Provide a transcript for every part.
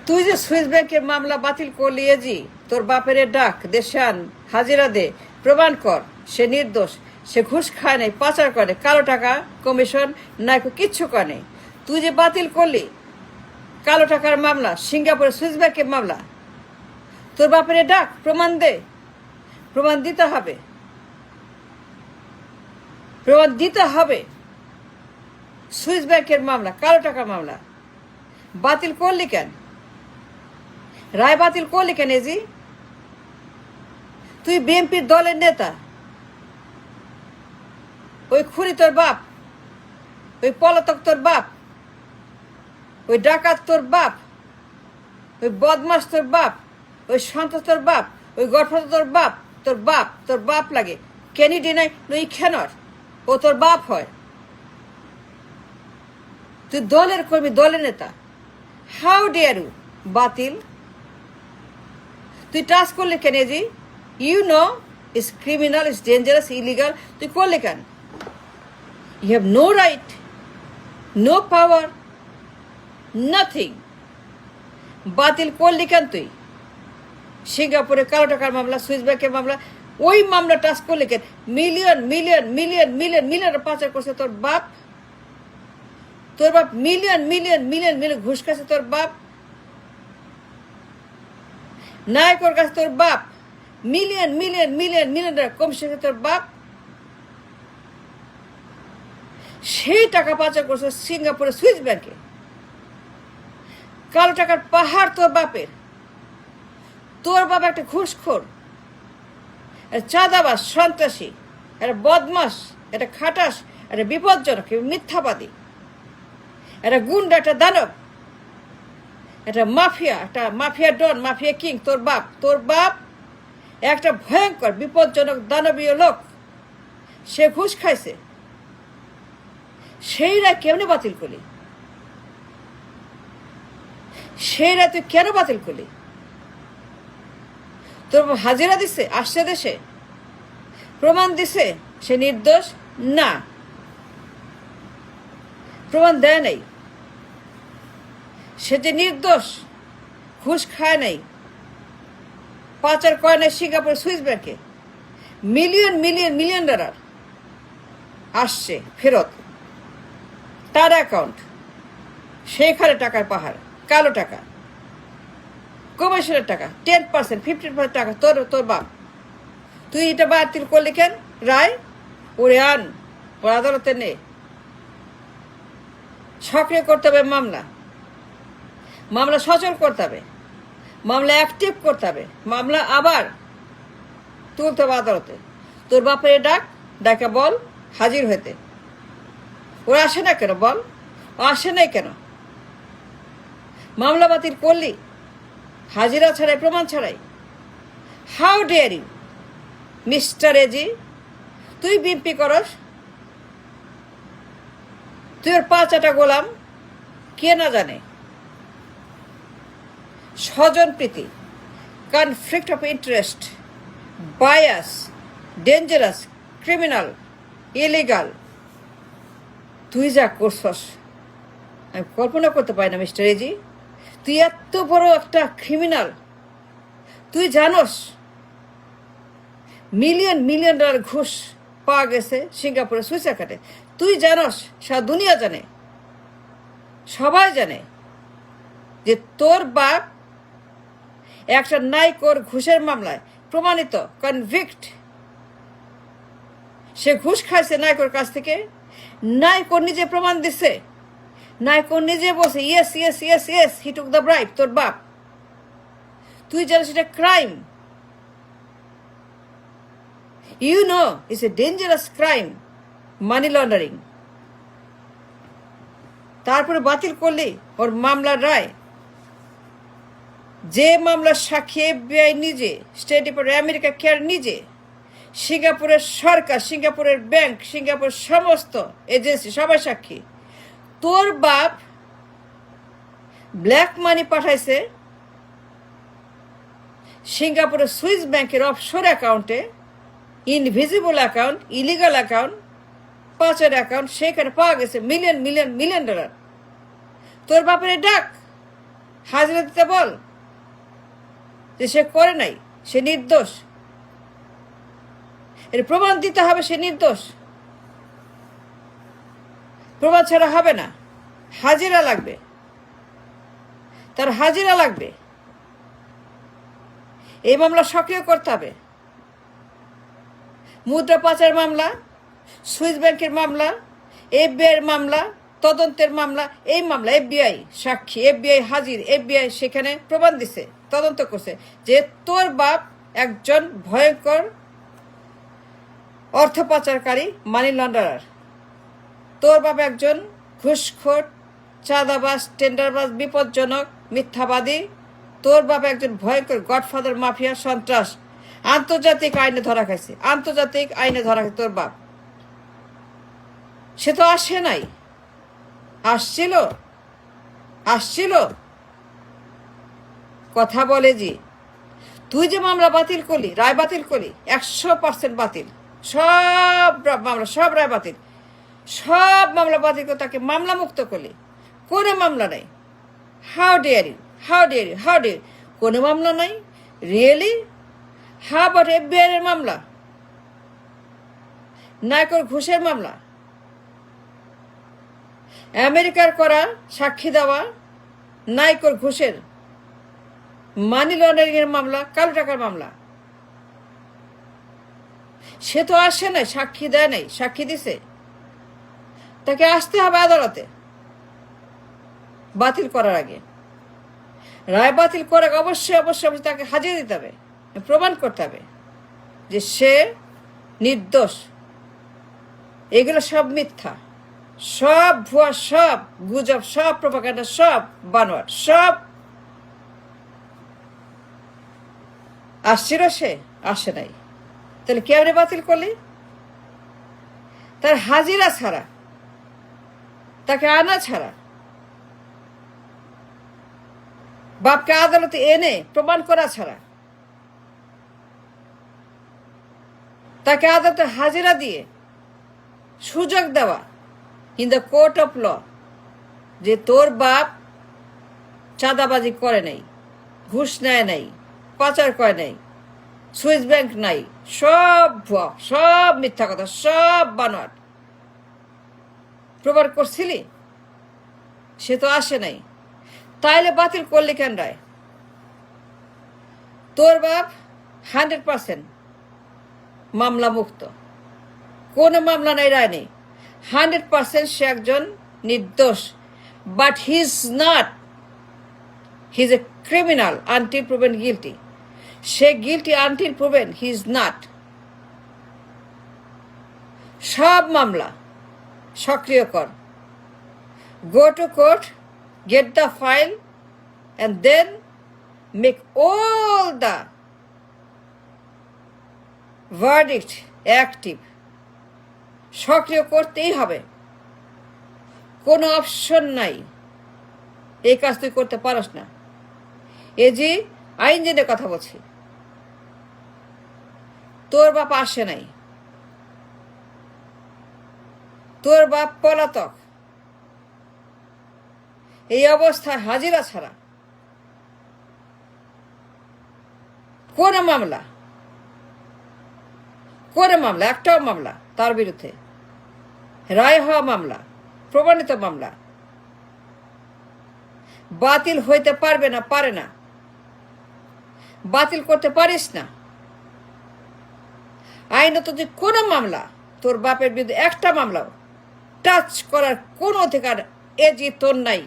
তুই যে সুইস ব্যাংকের মামলা বাতিল করলি জি, তোর বাপের ডাক, দেশান, হাজিরা দে, প্রমাণ কর সে নির্দোষ, সে ঘুষ খায় নাই, পাচার করে, কালো টাকা কমিশন নাই, কিচ্ছু করে নেই। তুই যে বাতিল করলি কালো টাকার মামলা, সিঙ্গাপুরের সুইস ব্যাংকের মামলা, তোর বাপের ডাক, প্রমাণ দে। প্রমাণ দিতে হবে, প্রমাণ দিতে হবে। সুইস ব্যাংকের মামলা, কালো টাকার মামলা বাতিল করলি কেন? রায় বাতিল করলি কেন জি? তুই বিএনপির দলের নেতা, ওই খুনি তোর বাপ, ওই পলাতক তোর বাপ, ওই ডাকাত তোর বাপ, ওই বদমাস তোর বাপ, ওই সন্ত্রাস তোর বাপ, ওই গডফাদার তোর বাপ, তোর বাপ, তোর বাপ লাগে। Can you deny? No you cannot. ও তোর বাপ হয়। তুই দলের কর্মী, দলের নেতা, হাউ ডেয়ার ইউ বাতিল? তুই টাচ করলি কেন জি? You know is criminal, is dangerous, illegal, তুই করলি কেন? You have no right, no power, nothing. বাতিল করলি কেন তুই? সিঙ্গাপুরে কালো টাকার মামলা, সুইস ব্যাংকের মামলা, ওই মামলা টাচ করলি কেন? Million million million million million পাচার করছে তোর বাপ। তোর বাপ মিলিয়ন মিলিয়ন মিলিয়ন মিলিয়ন ঘুষ খাচ্ছে তোর বাপ। নায়কর কাছে তোর বাপ মিলিয়ন মিলিয়ন মিলিয়ন মিলিয়ন টাকা কমিশন তোর বাপ। সেই টাকা পাচার করছে সিঙ্গাপুরের সুইস ব্যাংকে। কালো টাকার পাহাড় তোর বাপের। তোর বাপ একটা ঘুষখোর, একটা চাঁদাবাজ, সন্ত্রাসী, একটা বদমাস, একটা খাটাস, একটা বিপজ্জনক, মিথ্যাবাদী, একটা গুন্ডা, একটা দানব, একটা মাফিয়া ডন, মাফিয়া কিং তোর বাপ। তোর বাপ একটা ভয়ঙ্কর বিপজ্জনক দানবীয় লোক। সে ঘুষ খাইছে। সেই রায় কেমনে বাতিল করলি? সেই রায় তুই কেন বাতিল করলি? তোর হাজিরা দিছে, আসছে দেশে, প্রমাণ দিছে সে নির্দোষ না, প্রমাণ দেয় নাই সে যে নির্দোষ, ঘুষ খায় নাই, পাচার করে নাই সিঙ্গাপুর সুইস ব্যাংকে। মিলিয়ন মিলিয়ন মিলিয়ন ডলার আসছে ফেরত তার অ্যাকাউন্ট। সেইখানে টাকার পাহাড়, কালো টাকা, কমিশনের টাকা, 10%, 15% টাকা তোর বাপ। তুই এটা বাতিল করলি কেন? রায় ওরে আন, ওর আদালতে নে, সক্রিয় করতে হবে মামলা সচল করতে হবে, মামলা অ্যাক্টিভ করতে হবে, মামলা আবার তুলতে হবে আদালতে। তোর বাপের ডাকা বল হাজির হইতে। ওরা আসে না কেন বল? ও আসে নাই কেন? মামলা বাতিল করলি হাজিরা ছাড়াই, প্রমাণ ছাড়াই। How dare you mister AG? তুই বিএনপি করস, তুই ওর 5 গোলাম, কে না জানে? স্বজন প্রীতি, conflict of interest, bias, dangerous, criminal, illegal, তুই যা করছস আমি কল্পনা করতে পারি না মিস্টার এজি। তুই এত বড় একটা ক্রিমিনাল। তুই জানোস মিলিয়ন মিলিয়ন ডলার ঘুষ পাওয়া গেছে সিঙ্গাপুরের সুইস ব্যাংকে। তুই জানোস, সারা দুনিয়া জানে, সবাই জানে যে তোর বাপ একটা নাইকোর ঘুষের মামলায় প্রমাণিত, কনভিক্ট। সে ঘুষ খাইছে নাইকোর কাছ থেকে। নাইকো নিজে প্রমাণ দিছে, নাইকো নিজে বলছে yes yes yes yes he took the bribe. তোর বাপ, তুই জানিস এটা crime. You know it's a dangerous crime, money laundering. তারপরে বাতিল করলি ওর মামলার রায়। যে মামলার সাক্ষী FBI নিজে, স্টেট ডিপার্টমেন্ট, আমেরিকা কেয়ার নিজে, সিঙ্গাপুরের সরকার, সিঙ্গাপুরের ব্যাংক, সিঙ্গাপুর সমস্ত এজেন্সি সবাই সাক্ষী। তোর বাপ ব্ল্যাক মানি পাঠাইছে সিঙ্গাপুরের সুইস ব্যাংকের অফশোর অ্যাকাউন্টে, ইনভিজিবল অ্যাকাউন্ট, ইলিগাল অ্যাকাউন্ট, পাচার অ্যাকাউন্ট। সেখানে পাওয়া গেছে মিলিয়ন মিলিয়ন মিলিয়ন ডলার। তোর বাপের ডাক, হাজিরা দিতে বল যে সে করে নাই, সে নির্দোষ। এর প্রমাণ দিতে হবে সে নির্দোষ। প্রমাণ ছাড়া হবে না, হাজিরা লাগবে, তার হাজিরা লাগবে। এই মামলা সক্রিয় করতে হবে। মুদ্রা পাচার মামলা, সুইস ব্যাংকের মামলা, এফবিআই এর মামলা, তদন্তের মামলা, এই মামলা এফবিআই সাক্ষী, এফবিআই হাজির, এফবিআই সেখানে প্রমাণ দিছে, তদন্ত করছে যে তোর বাপ একজন ভয়ঙ্কর অর্থ পাচারকারী, মানি লন্ডারার। তোর বাপ একজন ঘুষখোর, চাঁদাবাজ, টেন্ডারবাজ, বিপজ্জনক, মিথ্যাবাদী। তোর বাপ একজন ভয়ঙ্কর গডফাদার, মাফিয়া, সন্ত্রাস। আন্তর্জাতিক আইনে ধরা খাইছে, আন্তর্জাতিক আইনে ধরা খাইছে তোর বাপ। সে তো আসে নাই, আসছিল কথা বলে জি। তুই যে মামলা বাতিল করলি, রায় বাতিল করলি, 100% বাতিল, সব মামলা, সব রায় বাতিল, সব মামলা বাতিল করে তাকে মামলা মুক্ত করলি। কোনো মামলা নাই। How dare you, how dare you, how dare, কোনো মামলা নাই। রিয়েলি? হাউ অ্যাবাউট এফবিআই এর মামলা, নায়কর ঘুষের মামলা, আমেরিকার করা সাক্ষী দেওয়া নায়কর ঘুষের, মানি লন্ডারিং এর মামলা, কালো টাকার মামলা। সে তো আসে নাই, সাক্ষী দেয় নাই। সাক্ষী দিছে, তাকে আসতে হবে আদালতে বাতিল করার আগে। রায় বাতিল করে অবশ্যই অবশ্যই অবশ্যই তাকে হাজির দিতে হবে, প্রমাণ করতে হবে যে সে নির্দোষ। এগুলো সব মিথ্যা, সব ভুয়া, সব গুজব, সব প্রোপাগান্ডা, সব বানোয়াট, সব। আসছিল সে, আসে নাই। তাহলে কেমনে বাতিল করলি? তার হাজিরা ছাড়া, তাকে আনা ছাড়া, বাপকে আদালতে এনে প্রমাণ করা ছাড়া, তাকে আদালতে হাজিরা দিয়ে সুযোগ দেওয়া in the court of law যে তোর বাপ চাঁদাবাজি করে নাই, ঘুষ নেয় নাই, পাচার করে নাই, সুইস ব্যাংক নাই, সব ভুয়া, সব মিথ্যা কথা, সব বানোয়াট প্রমাণ করছিলি। সে তো আসে নাই, তাইলে বাতিল করলি কেন রায়? তোর বাপ 100% মামলা মুক্ত, কোনো মামলা নাই, রায় নেই, 100% সে একজন নির্দোষ। But he is not, he is a criminal until proven guilty. Say guilty until proven he is not. সব মামলা সক্রিয় কর, go to court, get the file, and then make all the verdict active. সক্রিয় করতেই হবে, কোনো option নাই। এই কাজ তুই করতে পারস না। এ যে আইন জেনে কথা বলছি, তোর বাপ আসে নাই, তোর বাপ পলাতক। এই অবস্থায় হাজিরা ছাড়া কোন মামলা, একটাও মামলা তার বিরুদ্ধে রায় হওয়া মামলা, প্রমাণিত মামলা বাতিল হইতে পারবে না, পারে না, বাতিল করতে পারিস না। আইনত যে কোনো মামলা তোর বাপের বিরুদ্ধে একটা মামলাও টাচ করার কোন অধিকার এ যে তোর নাই।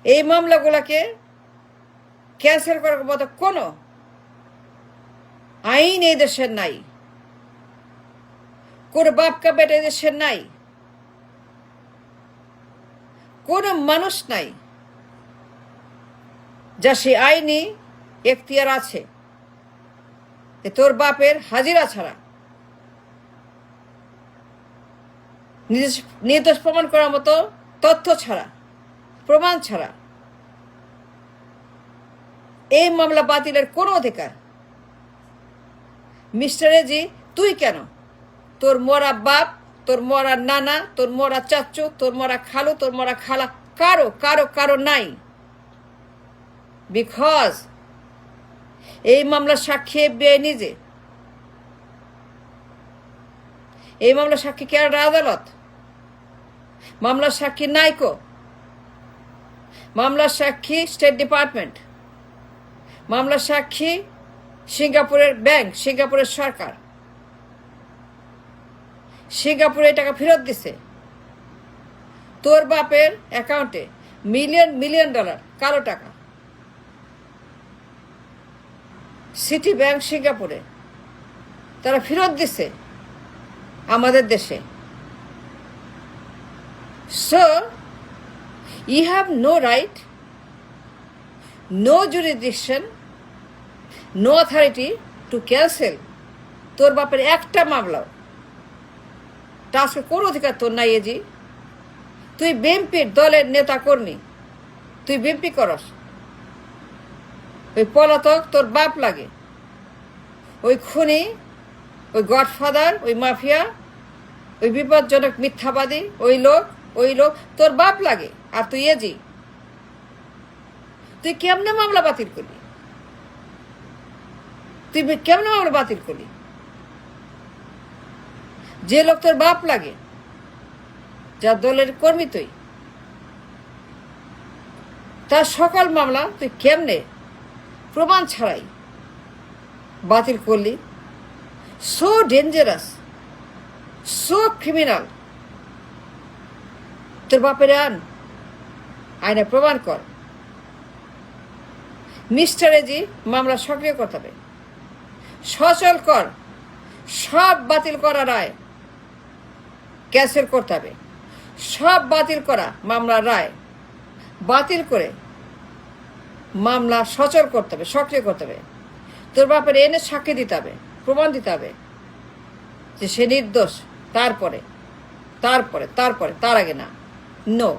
এই মামলাগুলোকে ক্যান্সেল করার মতো কোনো আইন এই দেশের নাই, কোন বাপকা বেটা এই দেশের নাই, কোন মানুষ নাই যা সে আইনি এখতিয়ার আছে তোর বাপের হাজিরা ছাড়া, নির্দোষ প্রমাণ করার মতো তথ্য ছাড়া, প্রমাণ ছাড়া এই মামলা বাতিলের কোনো অধিকার মিস্টার এজি তুই কেন, তোর মরা বাপ, তোর মরা নানা, তোর মরা চাচু, তোর মরা খালু, তোর মরা খালা কারো কারো কারো নাই। বিকজ এই মামলার সাক্ষী FBI নিজে, এই মামলার সাক্ষী কেরালা আদালত, মামলার সাক্ষী নাইকো, মামলার সাক্ষী স্টেট ডিপার্টমেন্ট, মামলার সাক্ষী সিঙ্গাপুরের ব্যাংক, সিঙ্গাপুরের সরকার। সিঙ্গাপুরে টাকা ফেরত দিছে তোর বাপের অ্যাকাউন্টে, মিলিয়ন মিলিয়ন ডলার কালো টাকা। সিটি ব্যাংক সিঙ্গাপুরে তারা ফেরত দিছে আমাদের দেশে। So you have no right, no jurisdiction, no authority to cancel তোর বাপের একটা মামলাও। আজকে কোনো অধিকার তোর নাই এজি। তুই বিএনপির দলের নেতা কর্মী, তুই বিএনপি করস। ওই পলাতক তোর বাপ লাগে, ওই খুনি, ওই গডফাদার, ওই মাফিয়া, ওই বিপজ্জনক মিথ্যাবাদী, ওই লোক তোর বাপ লাগে। আর তুই এজি, তুই কেমনে মামলা বাতিল করলি? তুই কেমনে মামলা বাতিল করলি? যে লোক তোর বাপ লাগে, যার দলের কর্মী তুই, তার সকল মামলা তুই কেমনে প্রমাণ ছাড়াই বাতিল করলি? So dangerous, so criminal. তোর বাপের আইনে প্রমাণ কর। মিস্টার এজি মামলা সক্রিয় করতে হবে, সচল কর। সব বাতিল করা রায় ক্যান্সেল করতে হবে। সব বাতিল করা মামলার রায় বাতিল করে মামলা সচল করতে হবে, সক্রিয় করতে হবে। তোর বাপের এনে সাক্ষী দিতে হবে, প্রমাণ দিতে হবে যে সে নির্দোষ। তারপরে তার আগে না। নো।